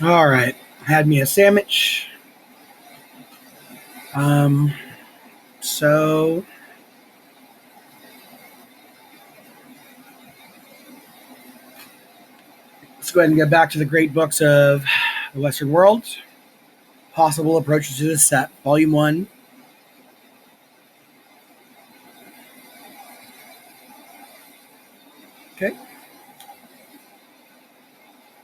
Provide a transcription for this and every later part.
All right. Had me a sandwich. Um, so let's go ahead and get back to the great books of the Western world. Possible approaches to this set, Volume 1. Okay.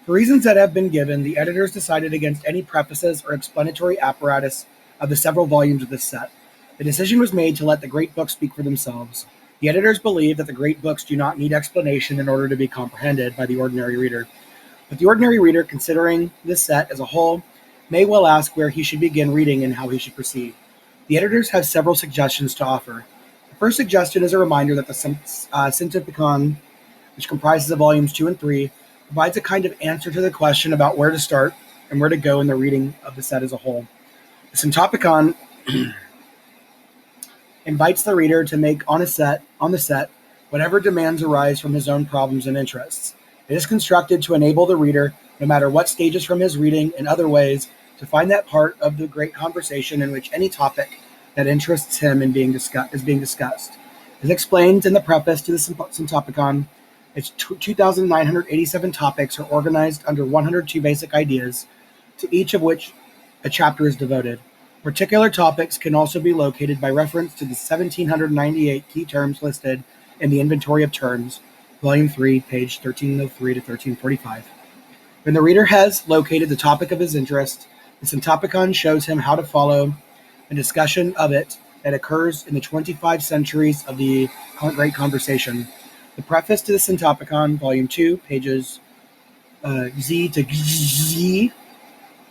For reasons that have been given, the editors decided against any prefaces or explanatory apparatus of the several volumes of this set. The decision was made to let the great books speak for themselves. The editors believe that the great books do not need explanation in order to be comprehended by the ordinary reader. But the ordinary reader, considering this set as a whole, may well ask where he should begin reading and how he should proceed. The editors have several suggestions to offer. The first suggestion is a reminder that the Syntypicon, which comprises of volumes 2 and 3, provides a kind of answer to the question about where to start and where to go in the reading of the set as a whole. The Syntypicon invites the reader to make on the set whatever demands arise from his own problems and interests. It is constructed to enable the reader, no matter what stages from his reading and other ways, to find that part of the great conversation in which any topic that interests him is being discussed. As explained in the preface to the Syntypicon, its 2,987 topics are organized under 102 basic ideas, to each of which a chapter is devoted. Particular topics can also be located by reference to the 1,798 key terms listed in the Inventory of Terms, Volume 3, page 1303 to 1345. When the reader has located the topic of his interest, the Syntypicon shows him how to follow a discussion of it that occurs in the 25 centuries of the Great Conversation. The preface to the Syntypicon, Volume 2, pages Z to Z,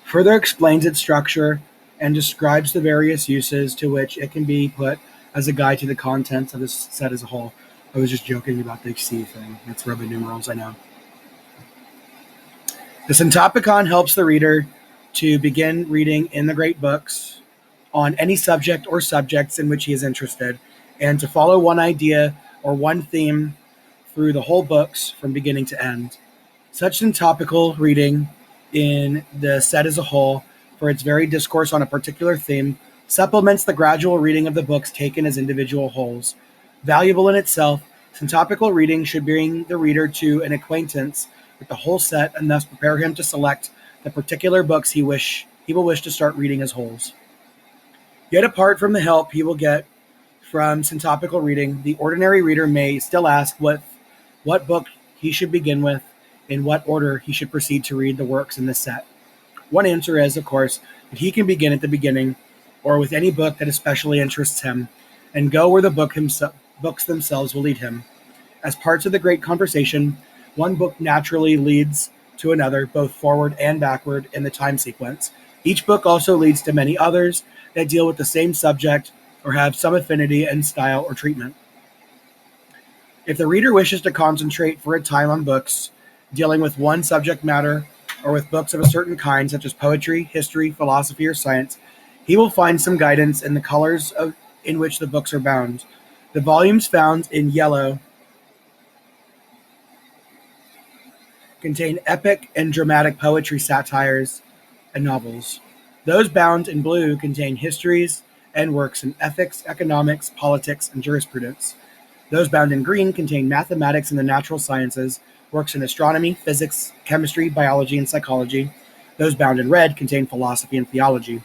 further explains its structure and describes the various uses to which it can be put as a guide to the contents of this set as a whole. I was just joking about the C thing. That's Roman numerals, I know. The Syntypicon helps the reader to begin reading in the great books on any subject or subjects in which he is interested, and to follow one idea or one theme through the whole books from beginning to end. Such syntopical reading in the set as a whole, for its very discourse on a particular theme, supplements the gradual reading of the books taken as individual wholes. Valuable in itself, syntopical reading should bring the reader to an acquaintance with the whole set and thus prepare him to select the particular books he will wish to start reading as wholes. Yet apart from the help he will get from syntopical reading, the ordinary reader may still ask what book he should begin with, in what order he should proceed to read the works in this set. One answer is, of course, that he can begin at the beginning, or with any book that especially interests him, and go where the books themselves will lead him. As parts of the great conversation, one book naturally leads to another, both forward and backward in the time sequence. Each book also leads to many others that deal with the same subject or have some affinity in style or treatment. If the reader wishes to concentrate for a time on books dealing with one subject matter, or with books of a certain kind, such as poetry, history, philosophy, or science, he will find some guidance in the colors in which the books are bound. The volumes found in yellow contain epic and dramatic poetry, satires, and novels. Those bound in blue contain histories and works in ethics, economics, politics, and jurisprudence. Those bound in green contain mathematics and the natural sciences, works in astronomy, physics, chemistry, biology, and psychology. Those bound in red contain philosophy and theology.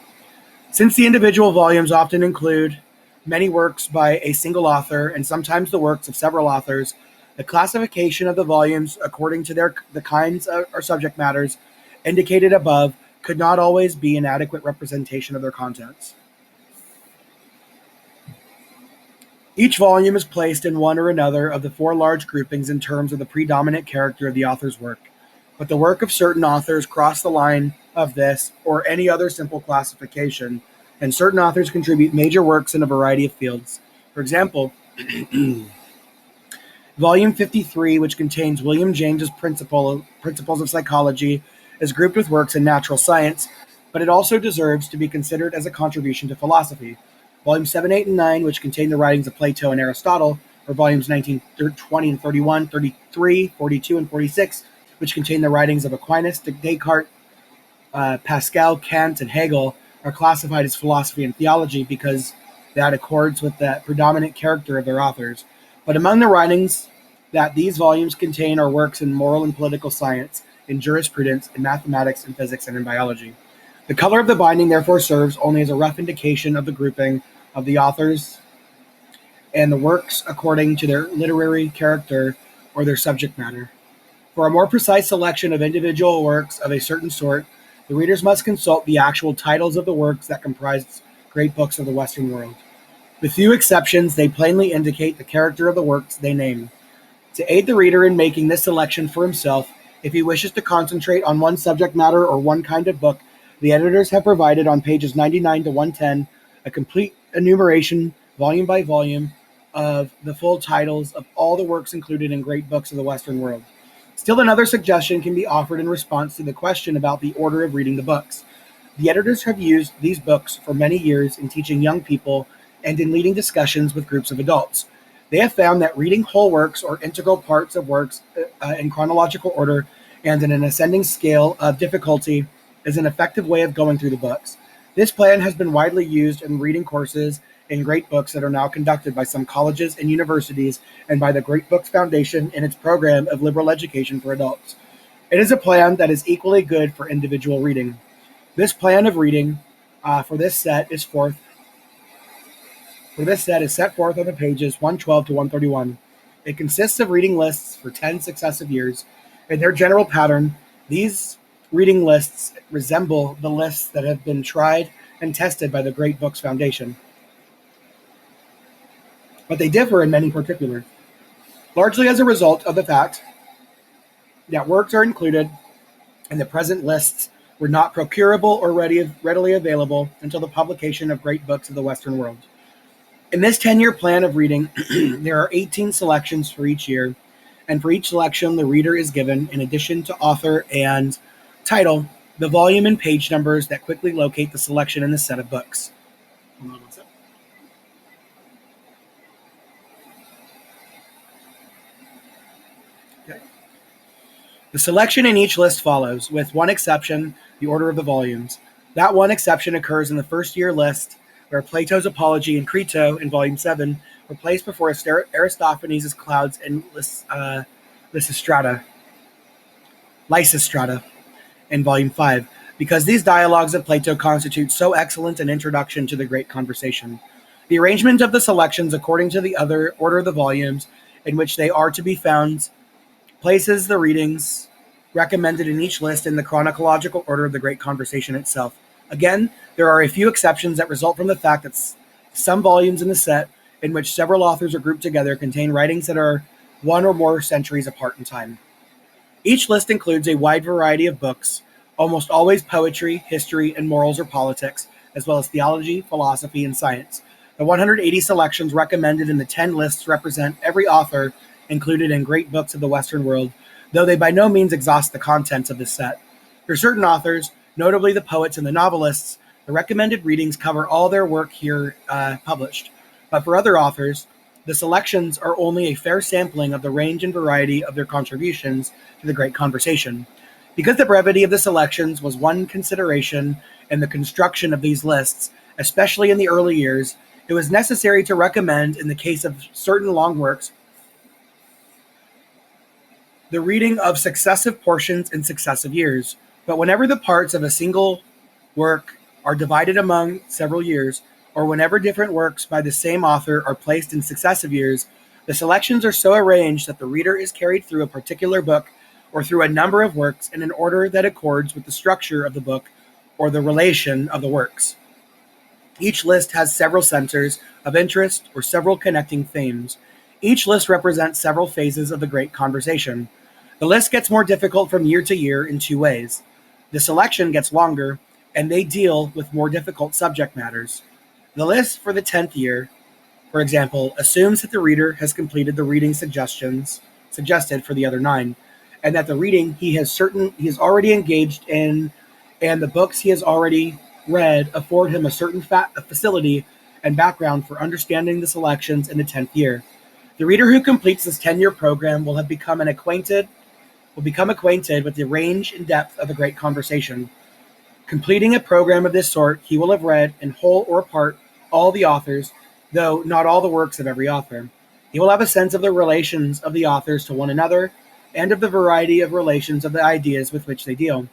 Since the individual volumes often include many works by a single author and sometimes the works of several authors, the classification of the volumes according to the kinds or subject matters indicated above could not always be an adequate representation of their contents. Each volume is placed in one or another of the four large groupings in terms of the predominant character of the author's work, but the work of certain authors cross the line of this or any other simple classification, and certain authors contribute major works in a variety of fields. For example, Volume 53, which contains William James's Principles of Psychology, is grouped with works in natural science, but it also deserves to be considered as a contribution to philosophy. Volumes 7, 8, and 9, which contain the writings of Plato and Aristotle, or volumes 19, 20, and 31, 33, 42, and 46, which contain the writings of Aquinas, Descartes, Pascal, Kant, and Hegel are classified as philosophy and theology because that accords with the predominant character of their authors. But among the writings that these volumes contain are works in moral and political science, in jurisprudence, in mathematics, in physics, and in biology. The color of the binding therefore serves only as a rough indication of the grouping of the authors and the works according to their literary character or their subject matter. For a more precise selection of individual works of a certain sort, the readers must consult the actual titles of the works that comprise great books of the Western world. With few exceptions, they plainly indicate the character of the works they name. To aid the reader in making this selection for himself, if he wishes to concentrate on one subject matter or one kind of book, the editors have provided on pages 99 to 110 a complete enumeration, volume by volume, of the full titles of all the works included in great books of the Western world. Still another suggestion can be offered in response to the question about the order of reading the books. The editors have used these books for many years in teaching young people and in leading discussions with groups of adults. They have found that reading whole works or integral parts of works in chronological order and in an ascending scale of difficulty is an effective way of going through the books. This plan has been widely used in reading courses in great books that are now conducted by some colleges and universities and by the Great Books Foundation in its program of liberal education for adults. It is a plan that is equally good for individual reading. This plan of reading for this set is set forth on the pages 112 to 131. It consists of reading lists for 10 successive years. In their general pattern, these reading lists resemble the lists that have been tried and tested by the Great Books Foundation, but they differ in many particulars, largely as a result of the fact that works are included in the present lists were not procurable or readily available until the publication of Great Books of the Western world. In this 10-year plan of reading, there are 18 selections for each year, and for each selection, the reader is given, in addition to author and title, the volume and page numbers that quickly locate the selection in the set of books. Hold on one second. Okay. The selection in each list follows, with one exception, the order of the volumes. That one exception occurs in the first year list, where Plato's Apology and Crito in Volume 7 were placed before Aristophanes' Clouds and Lysistrata in Volume 5, because these dialogues of Plato constitute so excellent an introduction to the great conversation. The arrangement of the selections according to the other order of the volumes in which they are to be found places the readings recommended in each list in the chronological order of the great conversation itself. Again, there are a few exceptions that result from the fact that some volumes in the set in which several authors are grouped together contain writings that are one or more centuries apart in time. Each list includes a wide variety of books, almost always poetry, history, and morals or politics, as well as theology, philosophy, and science. The 180 selections recommended in the 10 lists represent every author included in great books of the Western world, though they by no means exhaust the contents of this set. For certain authors, notably the poets and the novelists, the recommended readings cover all their work here published. But for other authors, the selections are only a fair sampling of the range and variety of their contributions to the great conversation. Because the brevity of the selections was one consideration in the construction of these lists, especially in the early years, it was necessary to recommend, in the case of certain long works, the reading of successive portions in successive years. But whenever the parts of a single work are divided among several years, or whenever different works by the same author are placed in successive years, the selections are so arranged that the reader is carried through a particular book or through a number of works in an order that accords with the structure of the book or the relation of the works. Each list has several centers of interest or several connecting themes. Each list represents several phases of the great conversation. The list gets more difficult from year to year in two ways. The selection gets longer, and they deal with more difficult subject matters. The list for the 10th year, for example, assumes that the reader has completed the reading suggested for the other 9, and that the reading he has already engaged in and the books he has already read afford him a certain facility and background for understanding the selections in the 10th year. The reader who completes this 10-year program will become acquainted with the range and depth of the great conversation. Completing a program of this sort, he will have read, in whole or part, all the authors, though not all the works of every author. He will have a sense of the relations of the authors to one another, and of the variety of relations of the ideas with which they deal.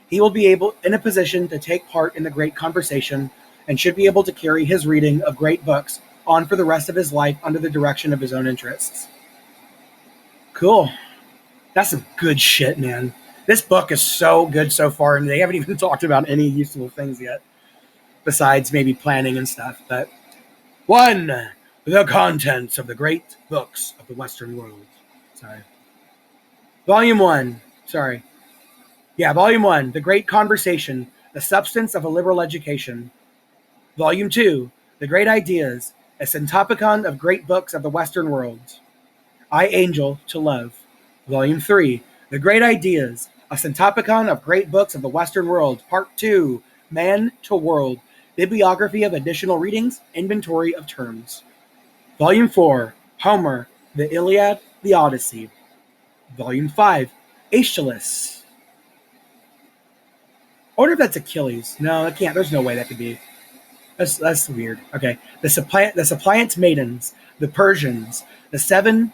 He will be in a position to take part in the great conversation, and should be able to carry his reading of great books on for the rest of his life under the direction of his own interests. Cool. That's some good shit, man. This book is so good so far, and they haven't even talked about any useful things yet, besides maybe planning and stuff. But 1. The contents of the great books of the Western world. Sorry. Volume 1. Sorry. Yeah, Volume 1. The Great Conversation, the Substance of a Liberal Education. Volume 2. The Great Ideas, a Syntopicon of Great Books of the Western World. I, Angel, to Love. Volume 3. The Great Ideas, a Syntopicon of Great Books of the Western World. Part 2. Man to World. Bibliography of additional readings, inventory of terms. Volume 4. Homer, the Iliad, the Odyssey. Volume 5. Aeschylus. I wonder if that's Achilles. No, it can't. There's no way that could be. That's weird. Okay. The Suppliant Maidens, the Persians, the Seven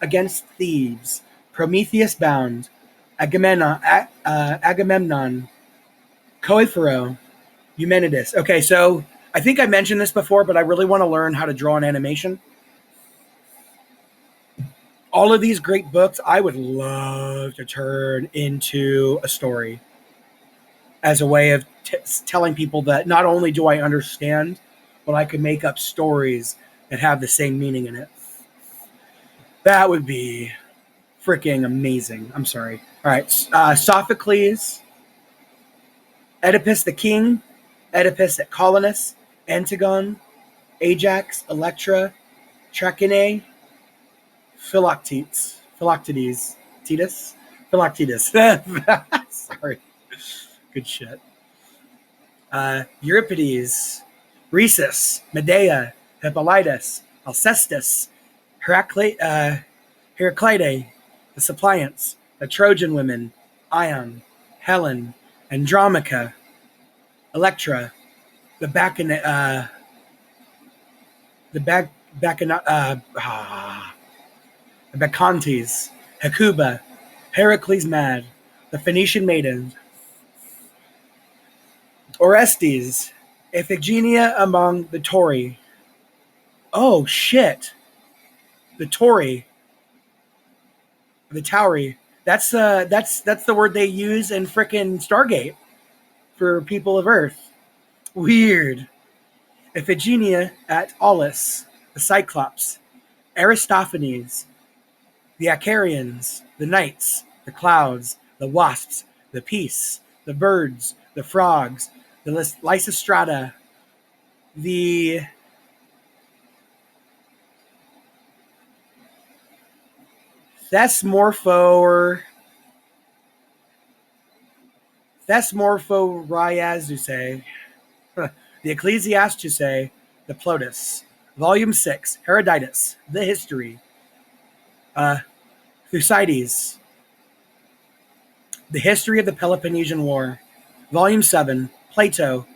Against Thieves, Prometheus Bound, Agamemnon, Coephoro, Eumenides. Okay, so I think I mentioned this before, but I really want to learn how to draw an animation. All of these great books, I would love to turn into a story as a way of telling people that not only do I understand, but I can make up stories that have the same meaning in it. That would be freaking amazing. I'm sorry. All right. Sophocles, Oedipus the King, Oedipus at Colonus, Antigone, Ajax, Electra, Trachine, Philoctetes. Sorry. Good shit. Euripides, Rhesus, Medea, Hippolytus, Alcestis, Heraclide, the Suppliants, the Trojan women, Ion, Helen, Andromache, Electra, the Bacchantes, Hecuba, Heracles Mad, the Phoenician Maiden, Orestes, Iphigenia among the Tauri. Oh shit. The Tauri. The Tauri. That's the word they use in frickin' Stargate for people of Earth. Weird. Iphigenia at Aulis, the Cyclops, Aristophanes, the Acarians, the Knights, the Clouds, the Wasps, the Peace, the Birds, the Frogs, the Lysistrata, the Thesmorphoriazuse, the Ecclesiastuse, the Plotus. Volume 6, Herodotus, the History. Thucydides, the History of the Peloponnesian War. Volume 7, Plato,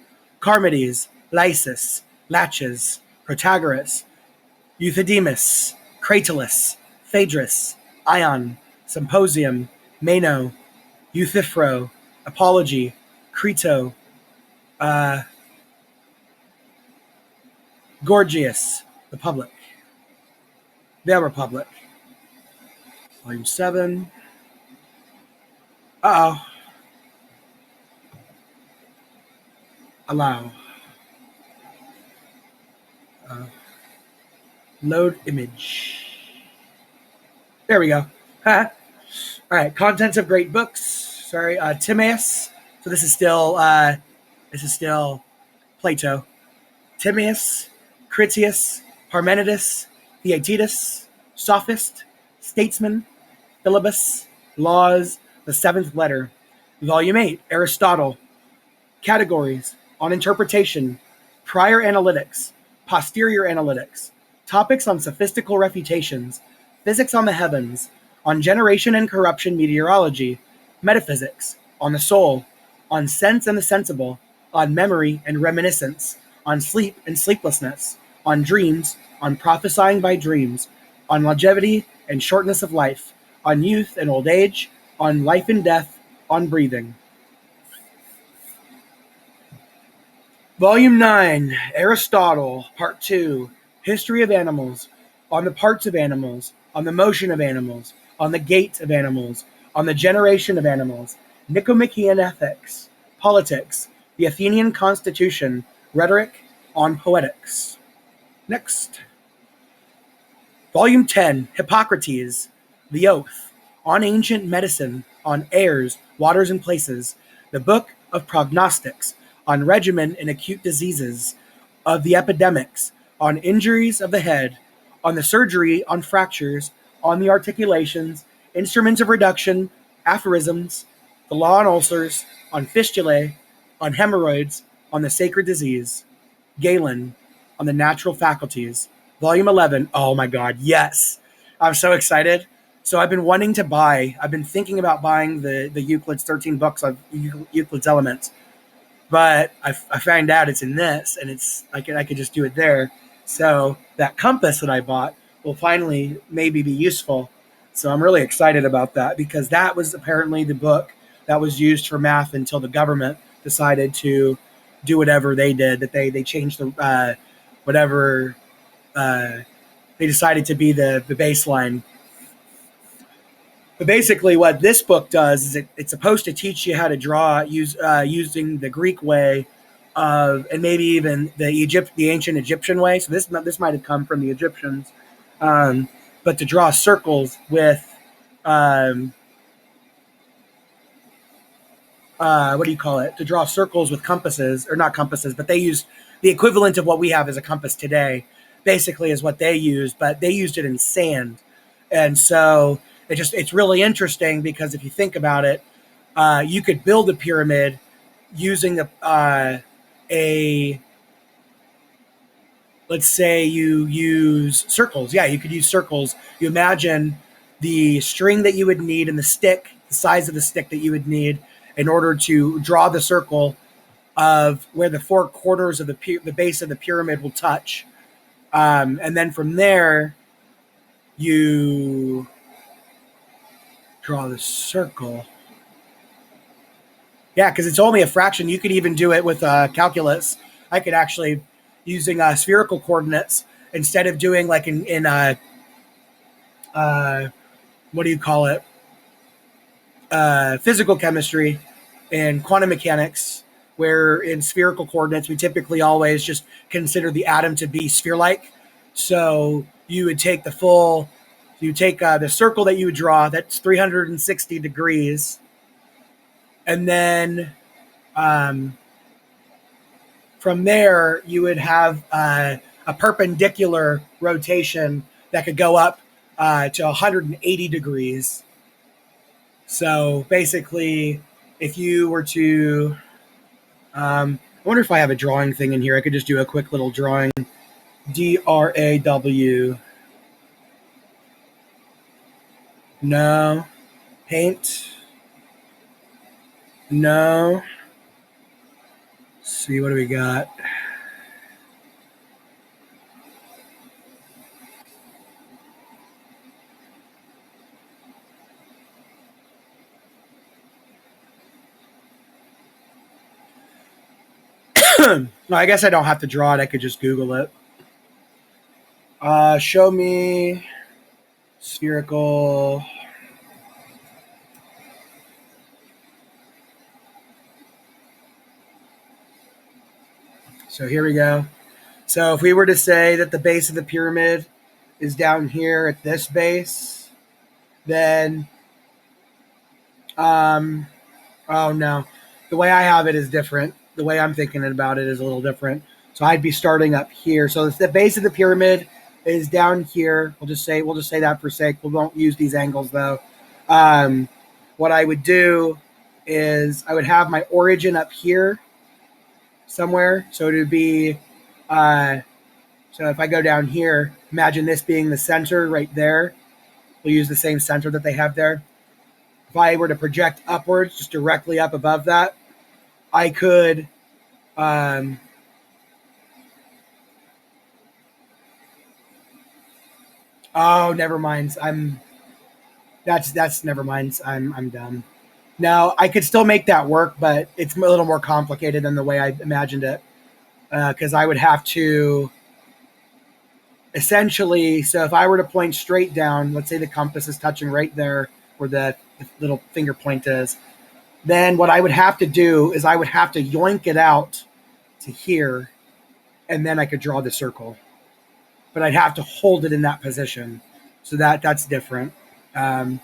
Charmides, Lysis, Laches, Protagoras, Euthydemus, Cratylus, Phaedrus, Ion, Symposium, Meno, Euthyphro, Apology, Crito, Gorgias, the Public, the Republic. Volume 7. Uh-oh. Allow. Load image. There we go. All right. Contents of great books. Sorry. Timaeus. So this is still Plato. Timaeus, Critias, Parmenides, Theaetetus, Sophist, Statesman, Philebus, Laws, the Seventh Letter. Volume 8, Aristotle. Categories on interpretation, prior analytics, posterior analytics, topics on sophistical refutations, physics on the heavens, on generation and corruption meteorology, metaphysics, on the soul, on sense and the sensible, on memory and reminiscence, on sleep and sleeplessness, on dreams, on prophesying by dreams, on longevity and shortness of life, on youth and old age, on life and death, on breathing. Volume 9, Aristotle, Part 2, History of Animals, on the parts of animals, on the motion of animals, on the gait of animals, on the generation of animals, Nicomachean Ethics, Politics, the Athenian Constitution, Rhetoric, on Poetics. Next. Volume 10, Hippocrates, The Oath, on Ancient Medicine, on Airs, Waters and Places, the Book of Prognostics, on regimen in acute diseases, of the epidemics, on injuries of the head, on the surgery, on fractures, on the articulations, instruments of reduction, aphorisms, the law on ulcers, on fistulae, on hemorrhoids, on the sacred disease, Galen, on the natural faculties, Volume 11. Oh my God, yes. I'm so excited. So I've been thinking about buying the Euclid's 13 books of Euclid's Elements. But I found out it's in this, and I could just do it there. So that compass that I bought will finally maybe be useful. So I'm really excited about that because that was apparently the book that was used for math until the government decided to do whatever they did. That they changed the whatever they decided to be the baseline. But basically, what this book does is it's supposed to teach you how to draw using the Greek way of, and maybe even the ancient Egyptian way. So this might have come from the Egyptians, but to draw circles with what do you call it? To draw circles with compasses, or not compasses, but they used the equivalent of what we have as a compass today. Basically, is what they used, but they used it in sand, and so it's really interesting because if you think about it, you could build a pyramid using a let's say you use circles. Yeah, you could use circles. You imagine the string that you would need and the stick, the size of the stick that you would need in order to draw the circle of where the four quarters of the base of the pyramid will touch. And then from there, you draw the circle. Yeah, because it's only a fraction. You could even do it with calculus. I could actually, using spherical coordinates, instead of doing like in what do you call it? Physical chemistry and quantum mechanics, where in spherical coordinates, we typically always just consider the atom to be sphere-like. So you would take the circle that you would draw, that's 360 degrees. And then from there, you would have a perpendicular rotation that could go up to 180 degrees. So basically, if you were to, I wonder if I have a drawing thing in here. I could just do a quick little drawing. DRAW. No. Paint. No. Let's see, what do we got? No, I guess I don't have to draw it. I could just Google it. Show me spherical. So here we go. So if we were to say that the base of the pyramid is down here at this base, then, oh no, the way I have it is different. The way I'm thinking about it is a little different. So I'd be starting up here. So the base of the pyramid is down here. We'll just say that for sake. We won't use these angles though. What I would do is I would have my origin up here somewhere. So it would be, so if I go down here, imagine this being the center right there. We'll use the same center that they have there. If I were to project upwards, just directly up above that, I could oh, never mind. That's never mind. I'm done. Now I could still make that work, but it's a little more complicated than the way I imagined it. Because I would have to essentially. So if I were to point straight down, let's say the compass is touching right there where the little finger point is, then what I would have to do is I would have to yoink it out to here, and then I could draw the circle. But I'd have to hold it in that position, so that's different. Um,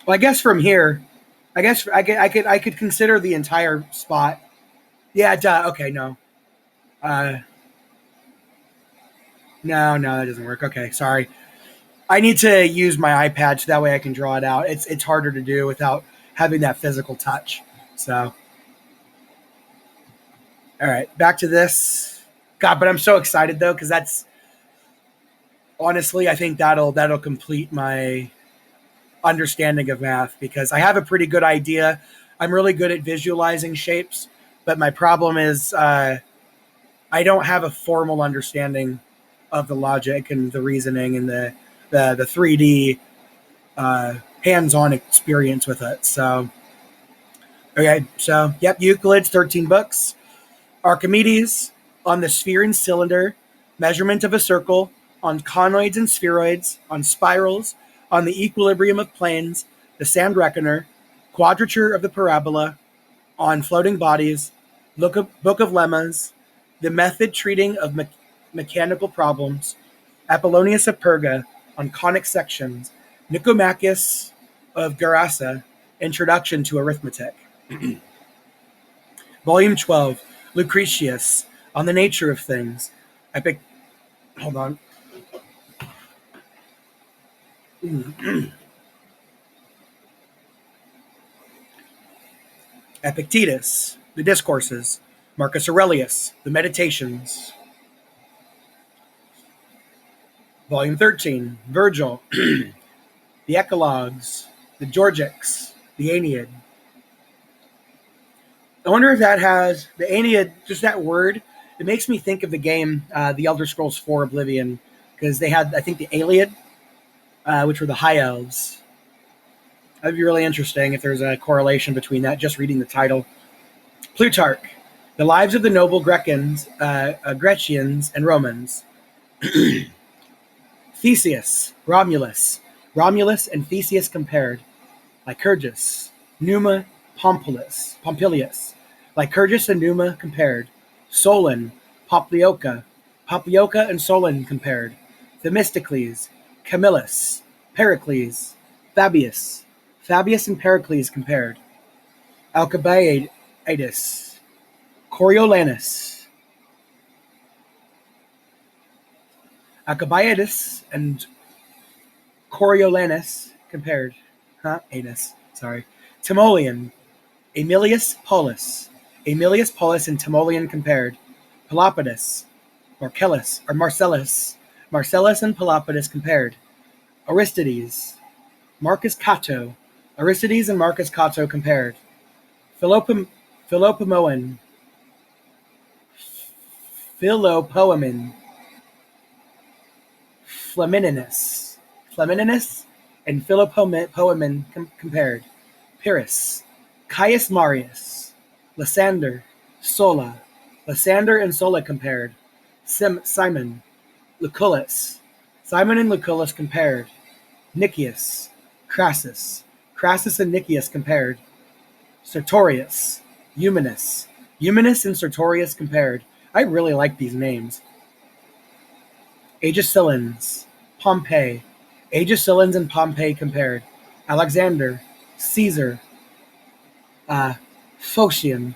well, I guess from here, I guess I could consider the entire spot. Yeah, duh. Okay, no, uh, no, that doesn't work. Okay, sorry. I need to use my iPad so that way I can draw it out. It's harder to do without having that physical touch. So, all right, back to this. God, but I'm so excited though because that's honestly I think that'll complete my understanding of math because I have a pretty good idea. I'm really good at visualizing shapes, but my problem is I don't have a formal understanding of the logic and the reasoning and the 3D hands-on experience with it. So, okay, so yep, Euclid's 13 books. Archimedes on the sphere and cylinder, measurement of a circle, on conoids and spheroids, on spirals, on the equilibrium of planes, the sand reckoner, quadrature of the parabola, on floating bodies, book of lemmas, the method treating of mechanical problems, Apollonius of Perga on conic sections, Nicomachus of Gerasa, Introduction to Arithmetic. Volume 12, Lucretius on the nature of things. Hold on. Epictetus, the Discourses. Marcus Aurelius, the Meditations. Volume 13, Virgil, the Eclogues, the Georgics, the Aeneid. I wonder if that has the Aeneid, just that word. It makes me think of the game, The Elder Scrolls 4 Oblivion, because they had, I think, the Iliad, which were the High Elves. That'd be really interesting if there's a correlation between that, just reading the title. Plutarch, the lives of the noble Grecians and Romans. Theseus, Romulus and Theseus compared. Lycurgus, Numa, Pompilius, Lycurgus and Numa compared. Solon, Poplioca and Solon compared. Themistocles, Camillus, Pericles, Fabius and Pericles compared. Alcibiades, Coriolanus, Alcibiades and Coriolanus compared. Anus. Sorry. Timoleon, Aemilius Paulus and Timoleon compared. Pelopidas, Marcellus and Pelopidas compared. Aristides, Aristides and Marcus Cato compared. Philopoemen, Flamininus and Philopoemen compared. Pyrrhus, Caius Marius, Lysander and Sulla compared. Simon and Lucullus compared. Nicias, Crassus and Nicias compared. Sertorius, Eumenes and Sertorius compared. I really like these names. Agesilanes, Pompey, Agesilanes and Pompey compared. Alexander, Caesar, Phocion,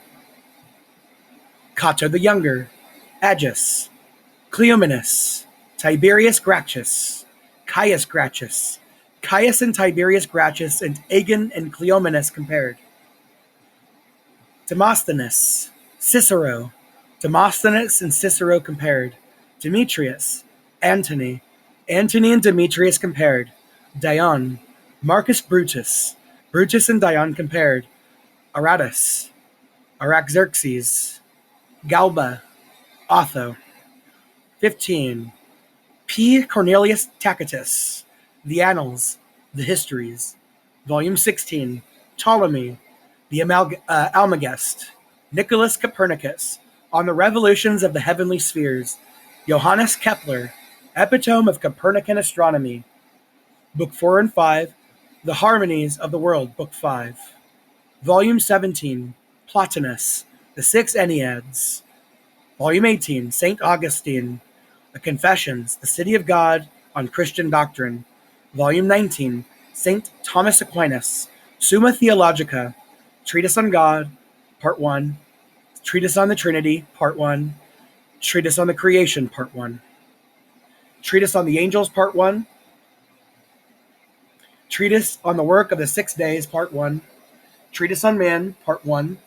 Cato the Younger, Agis, Cleomenes, Tiberius Gracchus, Caius and Tiberius Gracchus and Agon and Cleomenes compared. Demosthenes and Cicero compared. Demetrius, Antony and Demetrius compared. Dion, Marcus Brutus Brutus and Dion compared. Aratus, Araxerxes, Galba, Otho. 15. P. Cornelius Tacitus, The Annals, The Histories. Volume 16. Ptolemy, The Almagest. Nicholas Copernicus, On the Revolutions of the Heavenly Spheres. Johannes Kepler, Epitome of Copernican Astronomy. Book 4 and 5. The Harmonies of the World, Book 5. Volume 17. Plotinus, The Six Enneads. Volume 18. St. Augustine, The Confessions, The City of God on Christian Doctrine. Volume 19. St. Thomas Aquinas, Summa Theologica, Treatise on God, Part 1. Treatise on the Trinity, Part 1. Treatise on the Creation, Part 1. Treatise on the Angels, Part 1. Treatise on the Work of the 6 Days, Part 1. Treatise on Man, Part 1.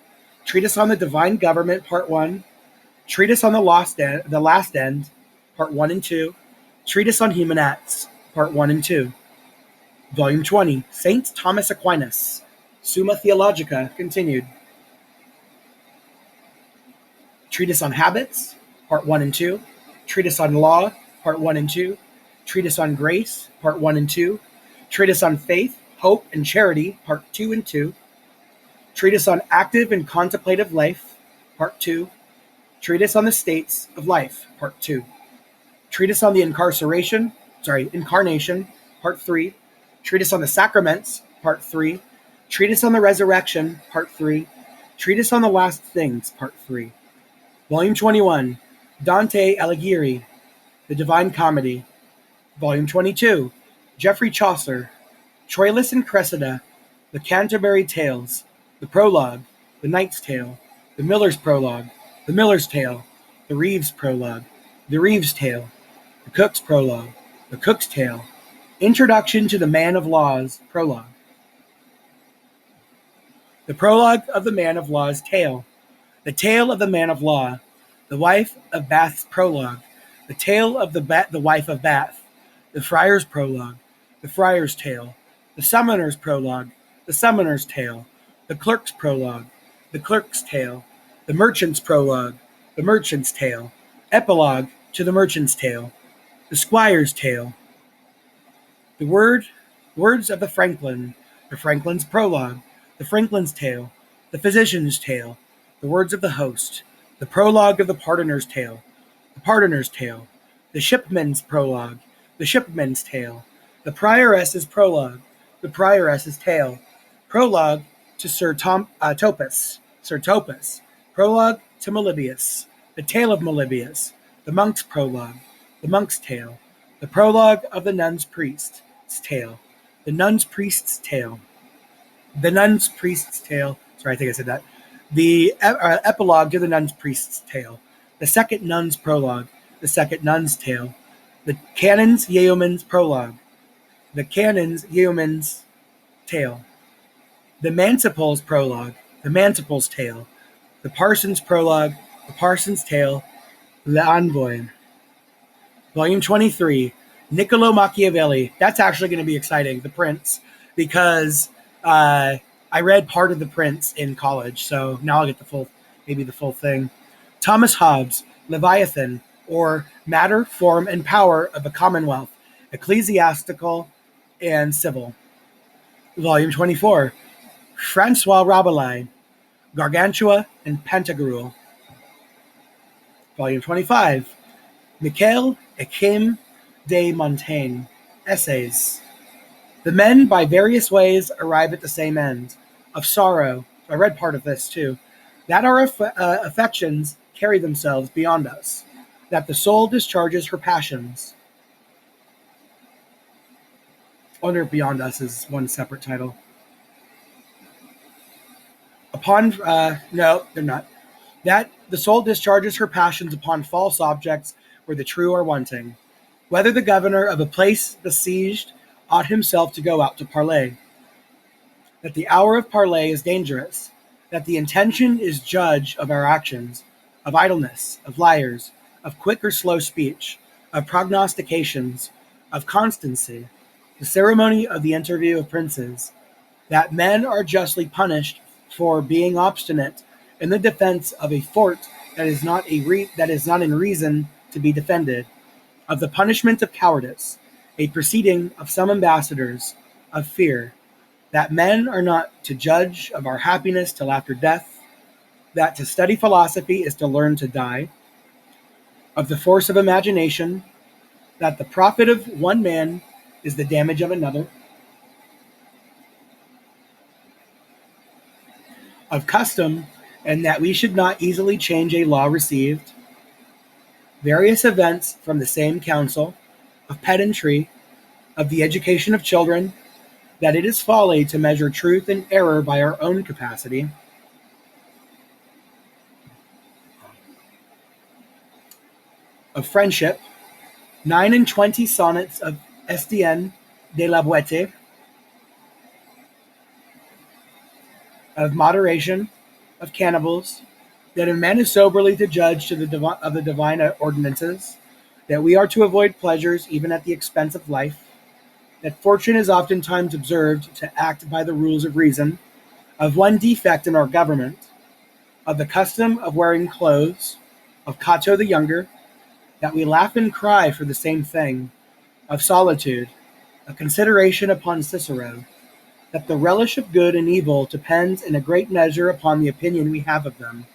Treatise on the Divine Government, Part 1. Treatise on the Last End, Part 1 and 2. Treatise on Human Acts, Part 1 and 2. Volume 20. St. Thomas Aquinas, Summa Theologica, continued. Treatise on Habits, Part 1 and 2. Treatise on Law, Part 1 and 2. Treatise on Grace, Part 1 and 2. Treatise on Faith, Hope, and Charity, Part 2 and 2. Treatise on Active and Contemplative Life, Part 2. Treatise on the States of Life, Part 2. Treatise on the Incarnation, Part 3. Treatise on the Sacraments, Part 3. Treatise on the Resurrection, Part 3. Treatise on the Last Things, Part 3. Volume 21. Dante Alighieri, The Divine Comedy. Volume 22. Geoffrey Chaucer, Troilus and Cressida, The Canterbury Tales, The Prologue, The Knight's Tale, The Miller's Prologue, The Miller's Tale, The Reeve's Prologue, The Reeve's Tale, The Cook's Prologue, The Cook's Tale, Introduction to the Man of Law's Prologue. The Prologue of the Man of Law's Tale, The Tale of the Man of Law, The Wife of Bath's Prologue, The Tale of the Wife of Bath, The Friar's Prologue, The Friar's Tale, The Summoner's Prologue, The Summoner's Tale, The Clerk's Prologue, The Clerk's Tale, The Merchant's Prologue, The Merchant's Tale, Epilogue to the Merchant's Tale, The Squire's Tale, The Words of the Franklin's Prologue, The Franklin's Tale, The Physician's Tale, The Words of the Host, The Prologue of the Pardoner's Tale, The Pardoner's Tale, The Shipman's Prologue, The Shipman's Tale, The Prioress's Prologue, The Prioress's Tale, Prologue to Sir Topas, Prologue to Meliboeus, The Tale of Meliboeus, The Monk's Prologue, The Monk's Tale, The Prologue of the Nun's Priest's Tale, The Nun's Priest's Tale, The Nun's Priest's Tale, sorry, I think I said that, The Epilogue to the Nun's Priest's Tale, The Second Nun's Prologue, The Second Nun's Tale, The Canon's Yeoman's Prologue, The Canon's Yeoman's Tale, The Manciple's Prologue, The Manciple's Tale, The Parson's Prologue, The Parson's Tale, L'Envoy. Volume 23, Niccolo Machiavelli. That's actually going to be exciting, The Prince, because I read part of The Prince in college, so now I'll get the full thing. Thomas Hobbes, Leviathan, or Matter, Form, and Power of a Commonwealth, Ecclesiastical and Civil. Volume 24, Francois Rabelais, Gargantua and Pantagruel. Volume 25, Michel Achim de Montaigne, Essays. The men by various ways arrive at the same end, of sorrow. I read part of this too. That our affections carry themselves beyond us, that the soul discharges her passions. Under Beyond Us is one separate title. No, they're not. That the soul discharges her passions upon false objects where the true are wanting. Whether the governor of a place besieged ought himself to go out to parley. That the hour of parley is dangerous. That the intention is judge of our actions, of idleness, of liars, of quick or slow speech, of prognostications, of constancy. The ceremony of the interview of princes. that men are justly punished for being obstinate in the defense of a fort that is not in reason to be defended, of the punishment of cowardice, a proceeding of some ambassadors, of fear, that men are not to judge of our happiness till after death, that to study philosophy is to learn to die, of the force of imagination, that the profit of one man is the damage of another, of custom, and that we should not easily change a law received, various events from the same council, of pedantry, of the education of children, that it is folly to measure truth and error by our own capacity, of friendship, 29 sonnets of Estienne de la Boete, of moderation, of cannibals, that a man is soberly to judge of the divine ordinances, that we are to avoid pleasures even at the expense of life, that fortune is oftentimes observed to act by the rules of reason, of one defect in our government, of the custom of wearing clothes, of Cato the Younger, that we laugh and cry for the same thing, of solitude, a consideration upon Cicero, that the relish of good and evil depends in a great measure upon the opinion we have of them,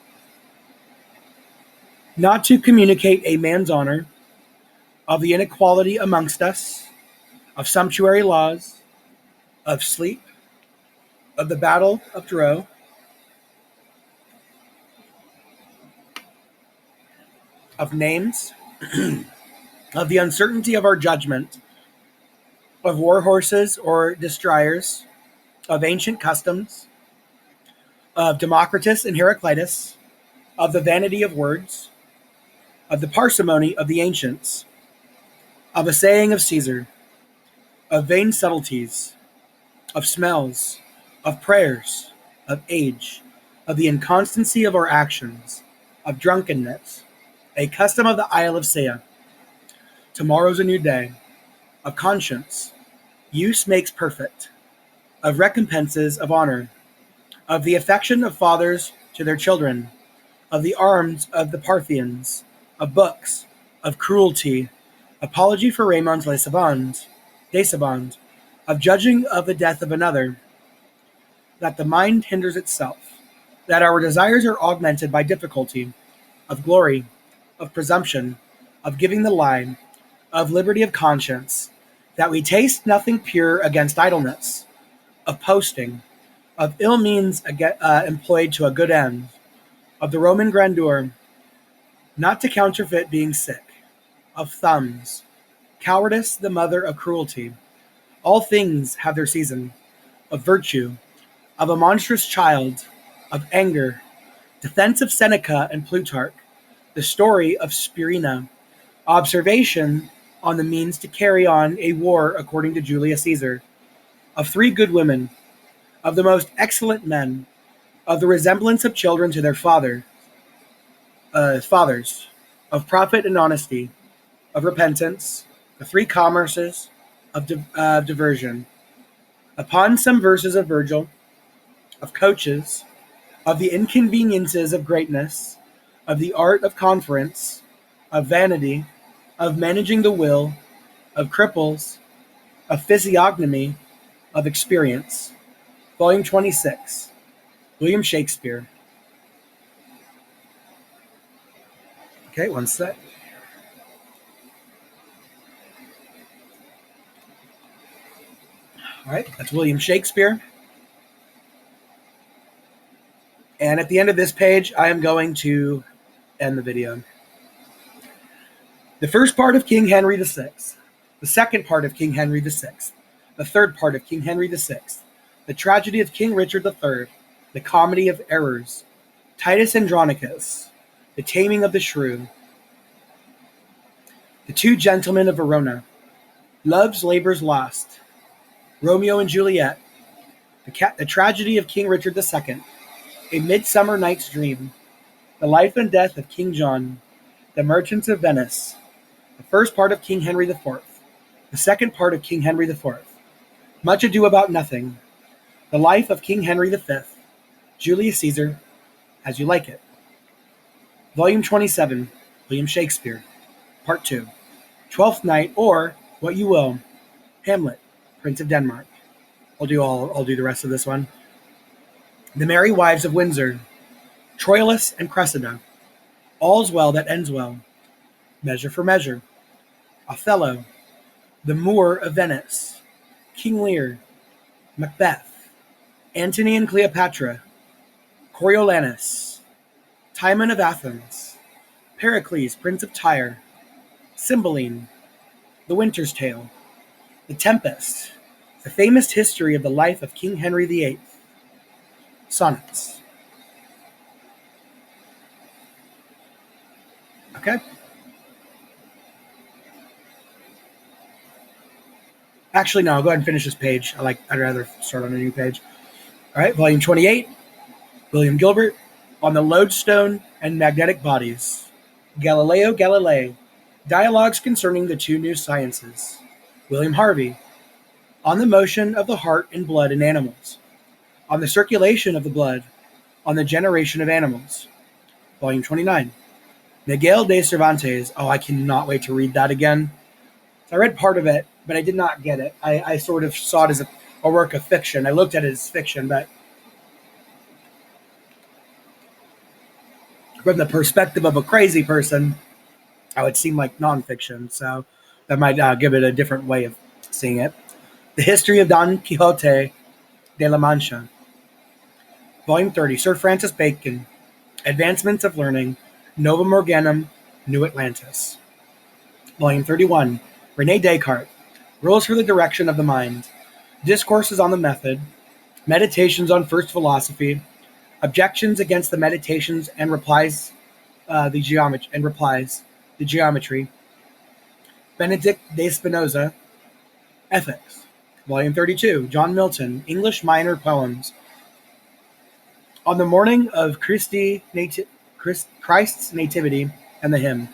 not to communicate a man's honor, of the inequality amongst us, of sumptuary laws, of sleep, of the battle of Dro, of names, of the uncertainty of our judgment, of war horses or destriers, of ancient customs, of Democritus and Heraclitus, of the vanity of words, of the parsimony of the ancients, of a saying of Caesar, of vain subtleties, of smells, of prayers, of age, of the inconstancy of our actions, of drunkenness, a custom of the Isle of Saya. Tomorrow's a new day, of conscience, use makes perfect, of recompenses of honor, of the affection of fathers to their children, of the arms of the Parthians, of books, of cruelty, apology for Raymond's Desabond, of judging of the death of another, that the mind hinders itself, that our desires are augmented by difficulty, of glory, of presumption, of giving the lie, of liberty of conscience, that we taste nothing pure against idleness, of posting, of ill means employed to a good end, of the Roman grandeur, not to counterfeit being sick, of thumbs, cowardice the mother of cruelty. All things have their season, of virtue, of a monstrous child, of anger, defense of Seneca and Plutarch, the story of Spirina, observation on the means to carry on a war according to Julius Caesar, of 3 good women, of the most excellent men, of the resemblance of children to their fathers, of profit and honesty, of repentance, the 3 commerces, of diversion, upon some verses of Virgil, of coaches, of the inconveniences of greatness, of the art of conference, of vanity, of managing the will, of cripples, of physiognomy, of experience. Volume 26, William Shakespeare. Okay, one sec. All right, that's William Shakespeare. And at the end of this page, I am going to end the video. The first part of King Henry VI, the second part of King Henry VI, the third part of King Henry VI, the tragedy of King Richard III, the comedy of errors, Titus Andronicus, the taming of the shrew, the 2 gentlemen of Verona, Love's Labours Lost, Romeo and Juliet, the tragedy of King Richard II, A Midsummer Night's Dream, the life and death of King John, the Merchants of Venice, the first part of King Henry IV, the second part of King Henry IV, Much Ado About Nothing, The Life of King Henry V, Julius Caesar, As You Like It. Volume 27, William Shakespeare, Part 2. Twelfth Night, or What You Will, Hamlet, Prince of Denmark. I'll do the rest of this one. The Merry Wives of Windsor, Troilus and Cressida, All's Well That Ends Well, Measure for Measure, Othello, The Moor of Venice, King Lear, Macbeth, Antony and Cleopatra, Coriolanus, Timon of Athens, Pericles, Prince of Tyre, Cymbeline, The Winter's Tale, The Tempest, The Famous History of the Life of King Henry VIII, Sonnets. Okay? Actually, no, I'll go ahead and finish this page. I'd rather start on a new page. All right, volume 28, William Gilbert, On the Lodestone and Magnetic Bodies, Galileo Galilei, Dialogues Concerning the Two New Sciences, William Harvey, On the Motion of the Heart and Blood in Animals, On the Circulation of the Blood, On the Generation of Animals, volume 29, Miguel de Cervantes. Oh, I cannot wait to read that again. So I read part of it, but I did not get it. I sort of saw it as a work of fiction. I looked at it as fiction, but from the perspective of a crazy person, it would seem like nonfiction. So that might give it a different way of seeing it. The History of Don Quixote de la Mancha, volume 30, Sir Francis Bacon, Advancements of Learning, Novum Organum, New Atlantis, volume 31, René Descartes, Rules for the Direction of the Mind, Discourses on the Method, Meditations on First Philosophy, Objections against the Meditations and Replies, the Geometry, Benedict de Spinoza, Ethics, volume 32, John Milton, English Minor Poems, On the Morning of Christ's Nativity and the Hymn,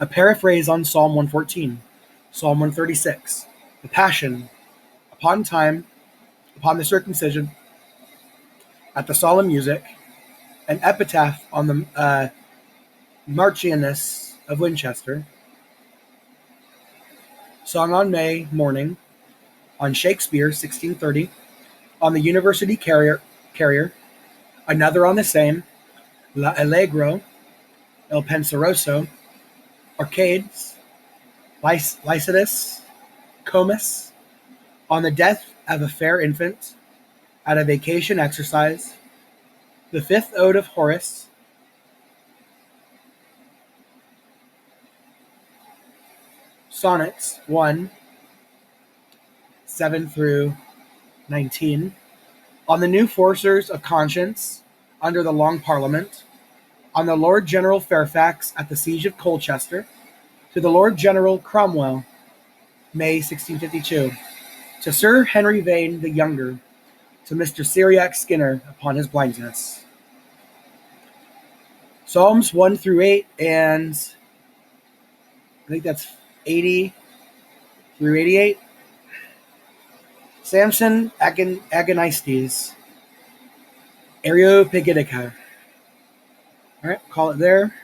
a paraphrase on Psalm 114, Psalm 136, the Passion, Upon Time, Upon the Circumcision, at the Solemn Music, an epitaph on the Marchioness of Winchester, Song on May Morning, on Shakespeare, 1630, on the University Carrier, another on the same, La Allegro, El Penseroso, Arcades, Lycidas, Comus, on the Death of a Fair Infant, at a Vacation Exercise, the Fifth Ode of Horace, Sonnets 1, 7 through 19, on the New Forcers of Conscience under the Long Parliament, on the Lord General Fairfax at the Siege of Colchester, to the Lord General Cromwell, May 1652, to Sir Henry Vane the Younger, to Mr. Cyriac Skinner upon his blindness. Psalms 1 through 8, and I think that's 80 through 88. Samson Agonistes, Areopagitica. All right, call it there.